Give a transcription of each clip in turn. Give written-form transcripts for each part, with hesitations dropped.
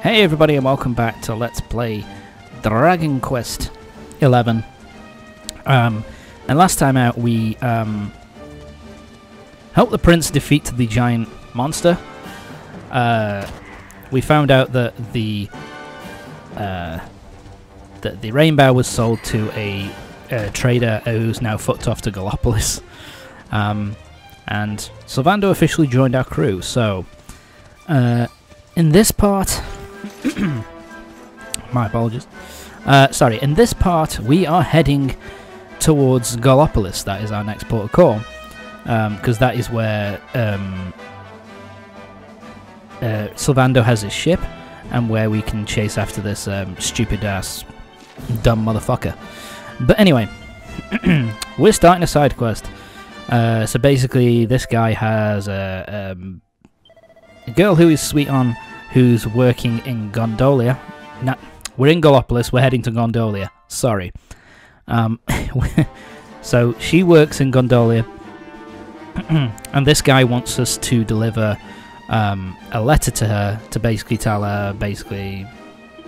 Hey everybody and welcome back to Let's Play Dragon Quest 11. And last time out we helped the prince defeat the giant monster. We found out that the Rainbough was sold to a trader who's now fucked off to Gallopolis. And Sylvando officially joined our crew, so in this part my apologies. Sorry, in this part we are heading towards Gallopolis. That is our next port of call, because that is where Sylvando has his ship, and where we can chase after this stupid ass dumb motherfucker. But anyway, we're starting a side quest. So basically this guy has a girl who is sweet on, who's working in Gondolia. Nah, we're in Gallopolis, we're heading to Gondolia. Sorry. So she works in Gondolia, and this guy wants us to deliver a letter to her to basically tell her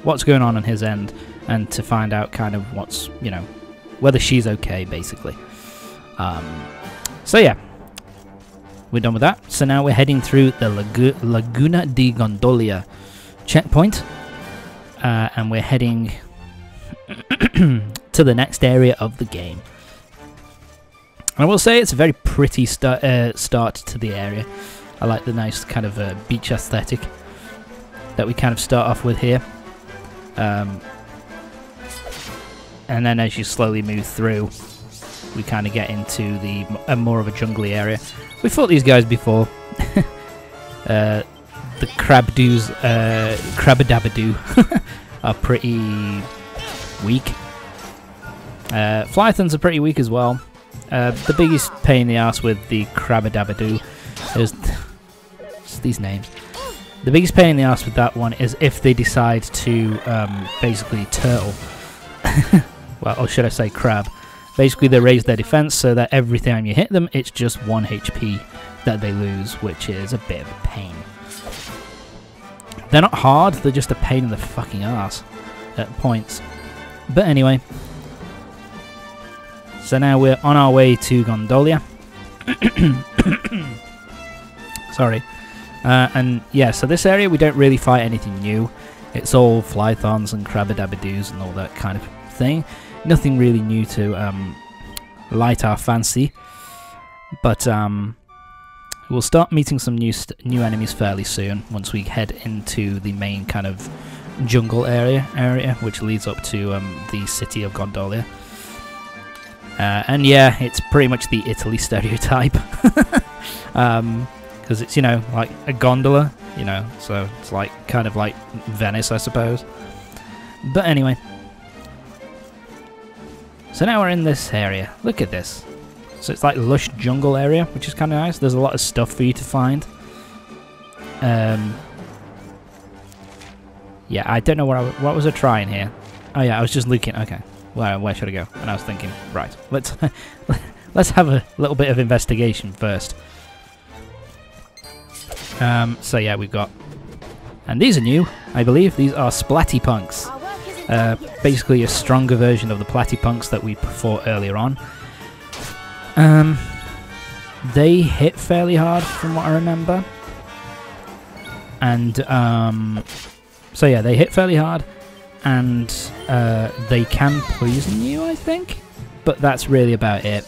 what's going on his end, and to find out kind of what's, you know, whether she's okay, basically. So yeah, we're done with that. So now we're heading through the Laguna di Gondolia checkpoint, and we're heading to the next area of the game. And I will say it's a very pretty start to the area. I like the nice kind of beach aesthetic that we kind of start off with here. And then as you slowly move through, we kind of get into the more of a jungly area. We fought these guys before. The Crabadabadoo are pretty weak. Flythons are pretty weak as well. The biggest pain in the ass with the Crabadabadoo is these names. The biggest pain in the ass with that one is if they decide to basically turtle. Well, or should I say crab. Basically they raise their defense so that every time you hit them it's just 1 HP that they lose, which is a bit of a pain. They're not hard, they're just a pain in the fucking ass at points. But anyway, so now we're on our way to Gondolia. Sorry. And yeah, so this area we don't really fight anything new. It's all Flythons and Crabadabadoos and all that kind of thing. Nothing really new to light our fancy. But we'll start meeting some new enemies fairly soon once we head into the main kind of jungle area which leads up to the city of Gondolia. And yeah, it's pretty much the Italy stereotype. Because it's, you know, like a gondola, you know, so it's like kind of like Venice, I suppose. But anyway, so now we're in this area. Look at this. So it's like lush jungle area, which is kind of nice. There's a lot of stuff for you to find. Yeah, I don't know what was I trying here. Oh yeah, I was just looking. Okay, where should I go? And I was thinking, right, let's have a little bit of investigation first. So yeah, we've got, and these are new, I believe. These are Splattypunks. Basically a stronger version of the Platypunks that we fought earlier on. They hit fairly hard from what I remember. And so yeah, they hit fairly hard, and they can poison you, I think. But that's really about it.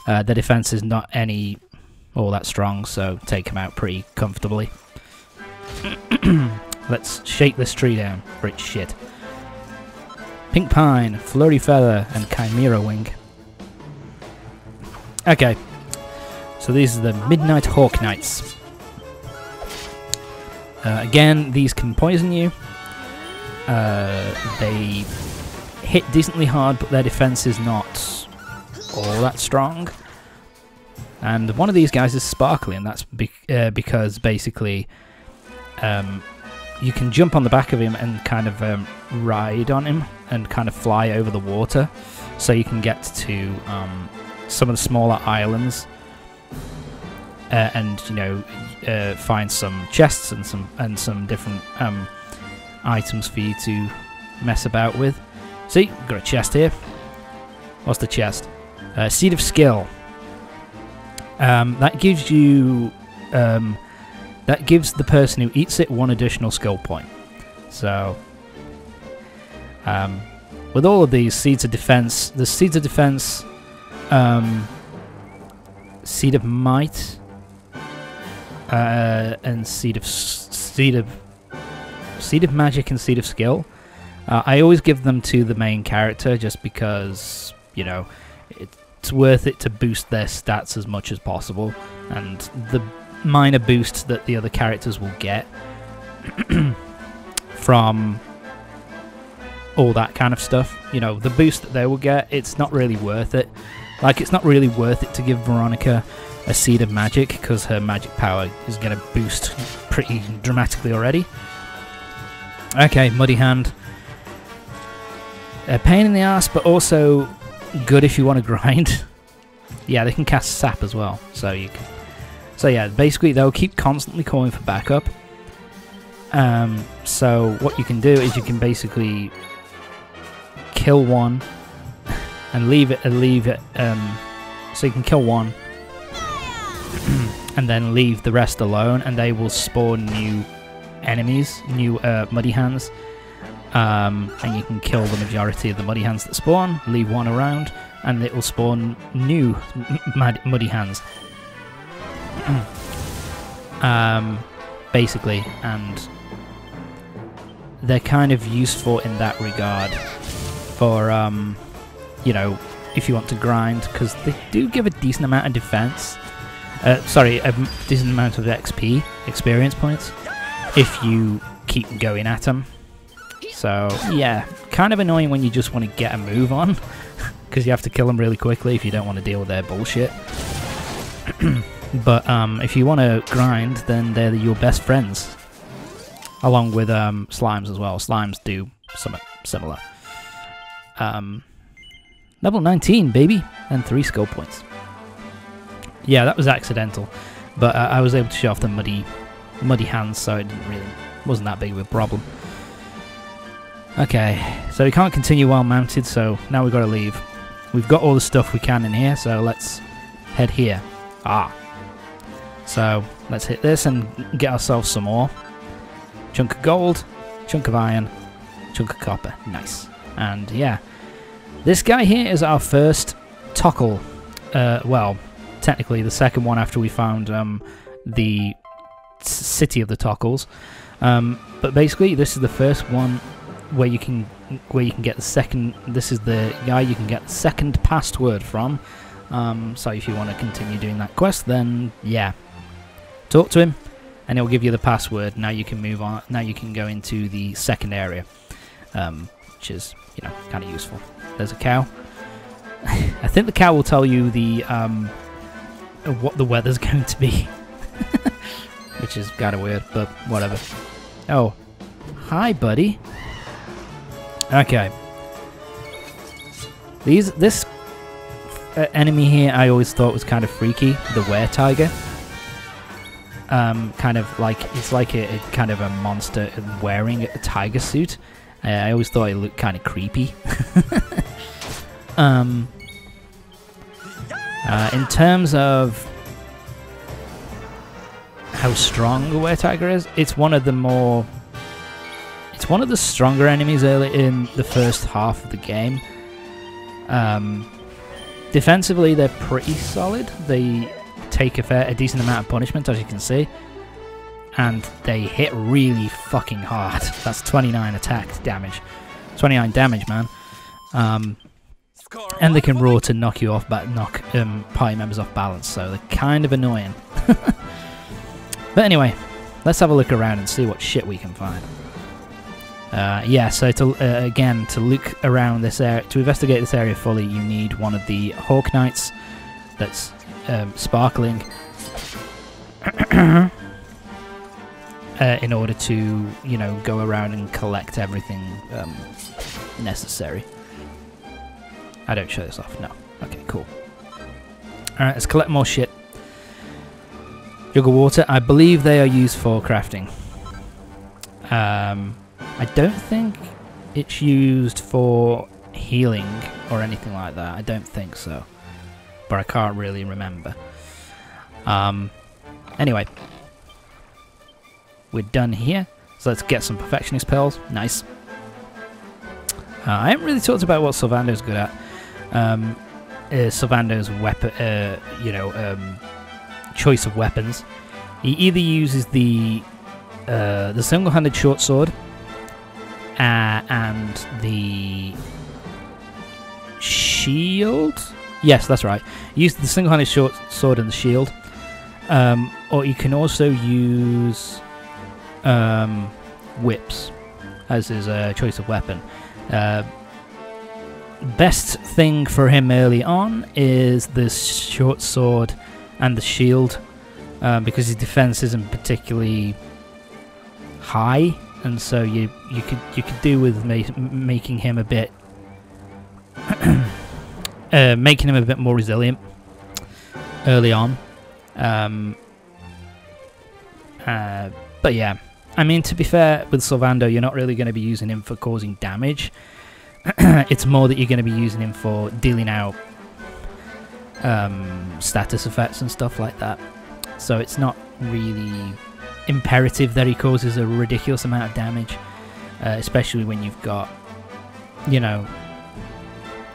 The defense is not all that strong, so take them out pretty comfortably. Let's shake this tree down for its shit. Pink Pine, Flurry Feather, and Chimera Wing. Okay, so these are the Midnight Hawk Knights. Again, these can poison you. They hit decently hard, but their defense is not all that strong. And one of these guys is sparkly, and that's because basically you can jump on the back of him and kind of ride on him and kind of fly over the water, so you can get to some of the smaller islands and, you know, find some chests and some different items for you to mess about with. See, got a chest here. What's the chest? Seed of Skill. That gives you... that gives the person who eats it 1 additional skill point. So... with all of these Seeds of Defense, the Seeds of Defense, Seed of Might, and Seed of Magic and Seed of Skill. I always give them to the main character just because, you know, it's worth it to boost their stats as much as possible, and the minor boosts that the other characters will get from all that kind of stuff, you know, the boost that they will get, it's not really worth it. Like, it's not really worth it to give Veronica a Seed of Magic, because her magic power is going to boost pretty dramatically already. Okay, Muddy Hand. A pain in the ass, but also good if you want to grind. Yeah, they can cast Sap as well, so you can... So yeah, basically they'll keep constantly calling for backup. So what you can do is you can basically kill one and leave it, so you can kill one and then leave the rest alone, and they will spawn new enemies, new Muddy Hands, and you can kill the majority of the Muddy Hands that spawn, leave one around, and it will spawn new Muddy Hands. Basically, and they're kind of useful in that regard for, you know, if you want to grind, because they do give a decent amount of defense. Sorry, a decent amount of XP, experience points, if you keep going at them. So, yeah, kind of annoying when you just want to get a move on, because you have to kill them really quickly if you don't want to deal with their bullshit. But if you want to grind, then they're your best friends. Along with slimes as well. Slimes do something similar. Level 19, baby! And 3 skill points. Yeah, that was accidental. But I was able to show off the muddy hands, so it wasn't that big of a problem. Okay, so we can't continue while mounted, so now we've got to leave. We've got all the stuff we can in here, so let's head here. So let's hit this and get ourselves some more. Chunk of gold, chunk of iron, chunk of copper. Nice. And yeah, this guy here is our first Tockle. Well, technically the second one after we found the city of the Tockles. But basically, this is the first one where you can get the second. This is the guy you can get the second password from. So if you want to continue doing that quest, then yeah, talk to him, and he'll give you the password. Now you can move on. Now you can go into the second area, which is, you know, kind of useful. There's a cow. I think the cow will tell you the what the weather's going to be, which is kind of weird, but whatever. Oh, hi, buddy. Okay. This enemy here I always thought was kind of freaky, the were-tiger. Kind of like, it's like a kind of a monster wearing a tiger suit. I always thought it looked kind of creepy. In terms of how strong the were-tiger is, it's one of the stronger enemies early in the first half of the game. Defensively, they're pretty solid. They take a decent amount of punishment, as you can see, and they hit really fucking hard. That's 29 attack damage, 29 damage, man. And they can roar to knock you off, knock party members off balance. So they're kind of annoying. But anyway, let's have a look around and see what shit we can find. Yeah, so again, to look around this area, to investigate this area fully, you need one of the Hawk Knights that's sparkling in order to, you know, go around and collect everything necessary. I don't show this off, no. Okay, cool. Alright, let's collect more shit. Juggling Water, I believe they are used for crafting. I don't think it's used for healing or anything like that. I don't think so. But I can't really remember. Anyway. We're done here. So let's get some perfectionist pills. Nice. I haven't really talked about what Sylvando's good at. Sylvando's weapon, choice of weapons. He either uses the single-handed short sword and the shield. Yes, that's right. Use the single-handed short sword and the shield. Or you can also use whips as his choice of weapon. Best thing for him early on is the short sword and the shield, because his defense isn't particularly high, and so you could do with making him a bit more resilient early on. But yeah, I mean, to be fair, with Sylvando, you're not really going to be using him for causing damage. It's more that you're going to be using him for dealing out status effects and stuff like that. So it's not really imperative that he causes a ridiculous amount of damage, especially when you've got, you know,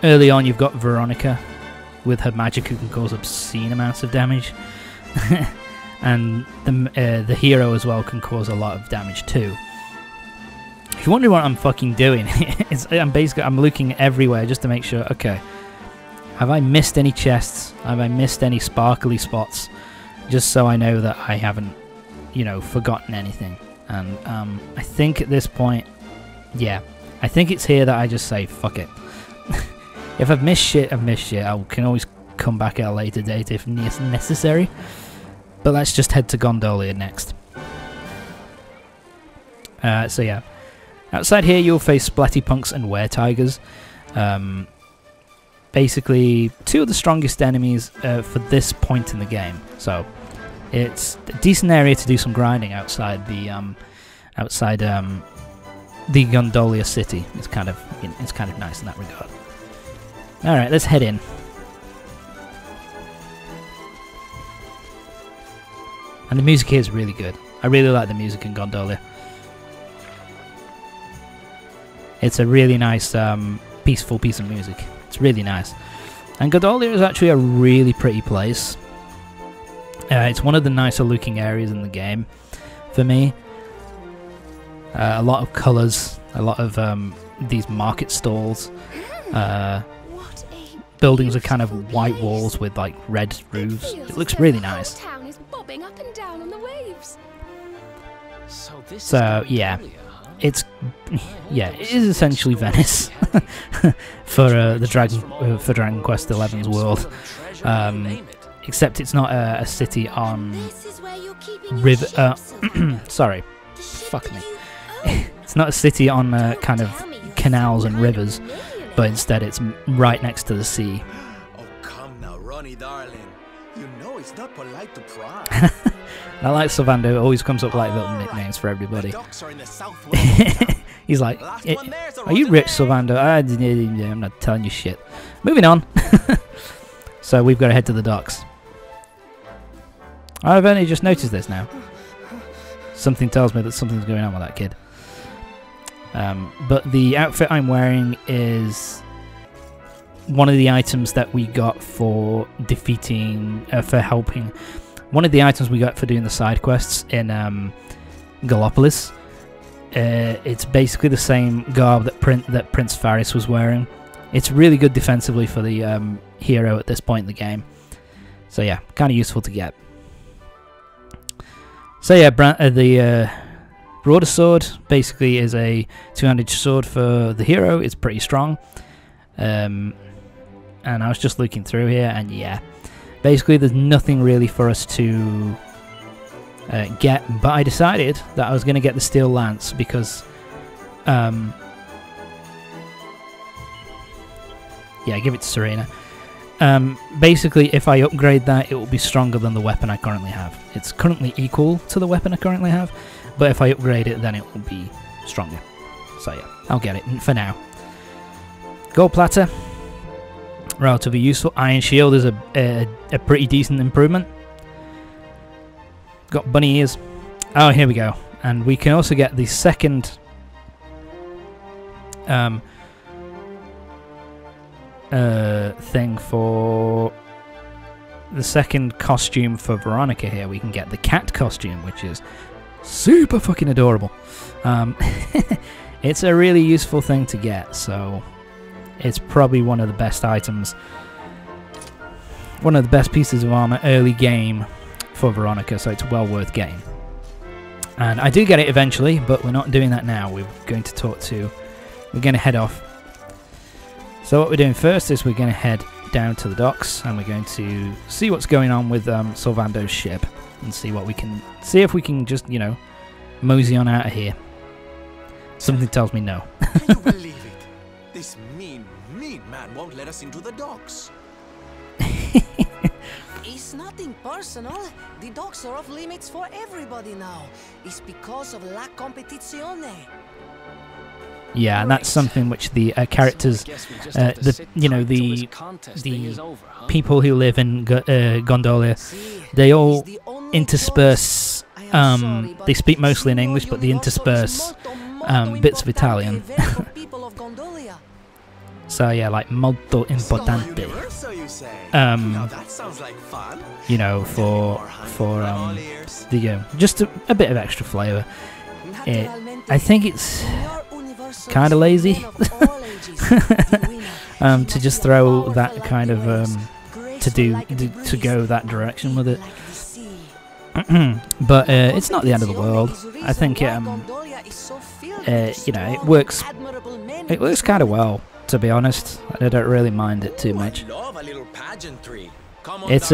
early on you've got Veronica with her magic who can cause obscene amounts of damage. And the hero as well can cause a lot of damage too. If you're wondering what I'm fucking doing, I'm looking everywhere just to make sure, okay, have I missed any chests? Have I missed any sparkly spots? Just so I know that I haven't, you know, forgotten anything. And I think at this point, yeah, I think it's here that I just say, fuck it. If I've missed shit, I've missed shit. I can always come back at a later date if necessary. But let's just head to Gondolia next. So yeah, outside here you'll face Splattypunks and Were-Tigers. Basically, two of the strongest enemies for this point in the game. So it's a decent area to do some grinding outside the Gondolia City. It's kind of nice in that regard. All right, let's head in. And the music here is really good. I really like the music in Gondolia. It's a really nice, peaceful piece of music. It's really nice. And Gondolia is actually a really pretty place. It's one of the nicer looking areas in the game for me. A lot of colours, a lot of these market stalls. Buildings are kind of white walls with like red roofs. It looks really nice. Up and down on the waves. So yeah, it is essentially Venice for the Dragon Quest XI's world. Except it's not a city on river. Sorry, fuck me. It's not a city on kind of canals and rivers, but instead it's right next to the sea. Oh come now, Ronnie, darling. You know it's not polite to pry. I like Sylvando, always comes up with like little nicknames for everybody. He's like, are you rich, Sylvando? I'm not telling you shit. Moving on. So we've got to head to the docks. I've only just noticed this now. Something tells me that something's going on with that kid. But the outfit I'm wearing is one of the items that we got for defeating, for helping. One of the items we got for doing the side quests in Gallopolis. It's basically the same garb that Prince Faris was wearing. It's really good defensively for the hero at this point in the game. So yeah, kind of useful to get. So yeah, the Broadsword basically is a two-handed sword for the hero. It's pretty strong. And I was just looking through here, and yeah, basically there's nothing really for us to get, but I decided that I was going to get the Steel Lance because yeah, give it to Serena. Basically if I upgrade that, it will be stronger than the weapon I currently have. It's currently equal to the weapon I currently have, but if I upgrade it, then it will be stronger. So yeah, I'll get it for now. Gold platter, relatively useful. Iron shield is a pretty decent improvement. Got bunny ears. Oh, here we go. And we can also get the second thing for the second costume for Veronica here. We can get the cat costume, which is super fucking adorable. It's a really useful thing to get, so it's probably one of the best items, one of the best pieces of armor early game for Veronica, so it's well worth getting. And I do get it eventually, but we're not doing that now. We're going to head off. So what we're doing first is we're going to head down to the docks, and we're going to see what's going on with Sylvando's ship, and see if we can just, you know, mosey on out of here. Something tells me no. Can you believe it? This mean man won't let us into the docks. It's nothing personal. The docks are off limits for everybody now. It's because of la competizione. Yeah, and that's something which the characters, the people who live in Gondolia, they all intersperse. They speak mostly in English, but they intersperse bits of Italian. So yeah, like molto importante. That sounds like fun. You know, for just a bit of extra flavour. I think it's kind of lazy to just throw that kind of to go that direction with it. But it's not the end of the world. I think you know, it works kind of well, to be honest. I don't really mind it too much. It's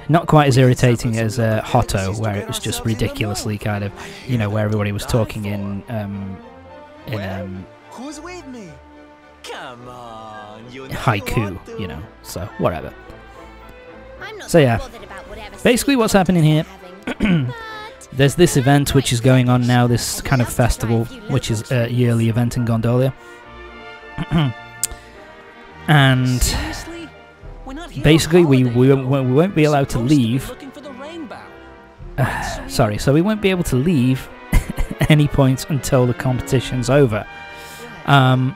not quite as irritating as Hotto, where it was just ridiculously kind of, you know, where everybody was talking in who's with me? Come on, haiku, you know, so whatever. So yeah, basically what's happening here, there's this event which is going on now, this kind of festival, which is a yearly event in Gondolia. And basically we won't be allowed to leave. Sorry, so we won't be able to leave at any point until the competition's over. And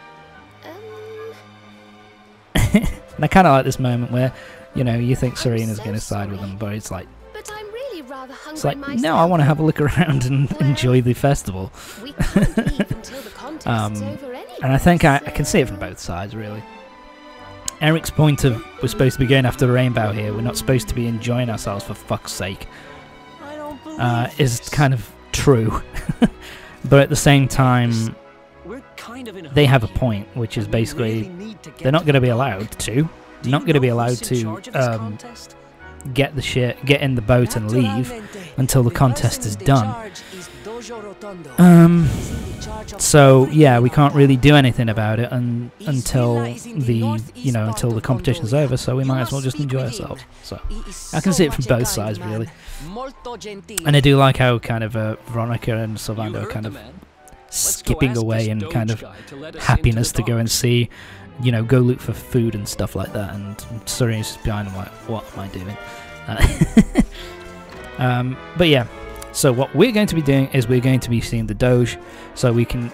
I kind of like this moment where, you know, you think Serena's going to side with them, but it's like, But I'm really rather hungry it's like, myself. no, I want to have a look around and enjoy the festival. We can't leave until the contest's over anyway. And I think I can see it from both sides, really. Eric's point of we're supposed to be going after the Rainbough here, we're not supposed to be enjoying ourselves for fuck's sake, is kind of true. But at the same time, they have a point, which is basically they're not going to be allowed to. They're not going to be allowed to get in the boat and leave until the contest is done. So yeah, we can't really do anything about it until the competition's over. So we might as well just enjoy ourselves. So I can see it from both sides, really. And I do like how kind of Veronica and Sylvando are kind of skipping away in kind of happiness to go and see, you know, go loot for food and stuff like that. And Serena's just behind them like, what am I doing? But yeah. So what we're going to be doing is we're going to be seeing the Doge, so we can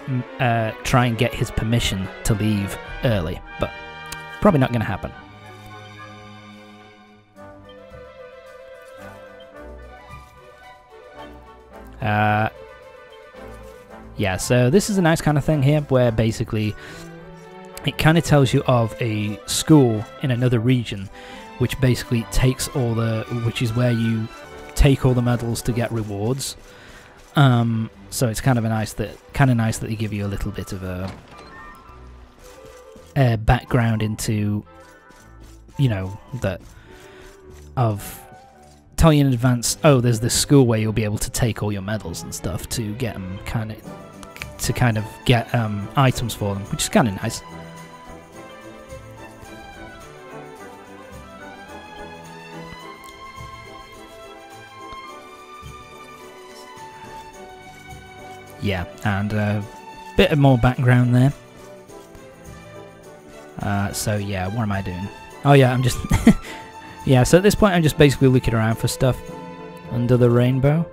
try and get his permission to leave early, but probably not going to happen. Yeah, so this is a nice kind of thing here, where basically it kind of tells you of a school in another region, which basically takes which is where you take all the medals to get rewards. So it's kind of nice that they give you a little bit of a background into, you know, tell you in advance, oh, there's this school where you'll be able to take all your medals and stuff to get them kind of get items for them, which is kind of nice. yeah, and a bit of more background there. So yeah, what am I doing? Oh yeah, I'm just yeah. So at this point, I'm just basically looking around for stuff under the rainbow.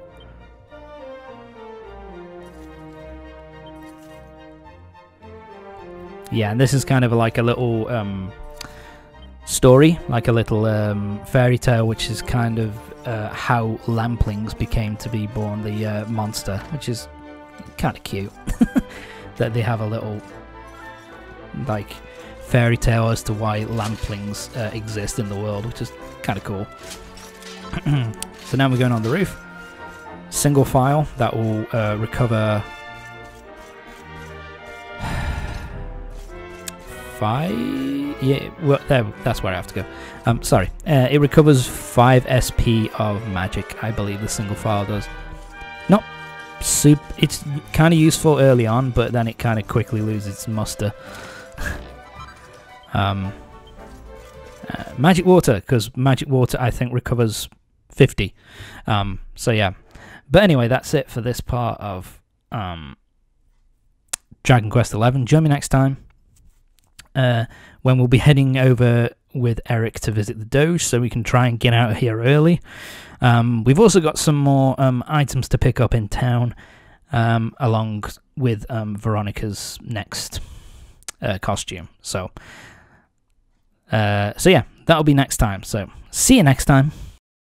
Yeah, and this is kind of like a little story, like a little fairy tale, which is kind of how lamplings became to be born, the monster, which is kind of cute. That they have a little like fairy tale as to why lamplings exist in the world, which is kind of cool. So now we're going on the roof. Single file, that will recover 5. Yeah, well, that's where I have to go. Sorry, it recovers 5 SP of magic, I believe the single file does. Not super. It's kind of useful early on, but then it kind of quickly loses its muster. Magic water, because magic water I think recovers 50. So yeah, but anyway, that's it for this part of Dragon Quest XI. Join me next time. When we'll be heading over with Eric to visit the Doge, so we can try and get out of here early. We've also got some more items to pick up in town, along with Veronica's next costume. So yeah, that'll be next time. So see you next time.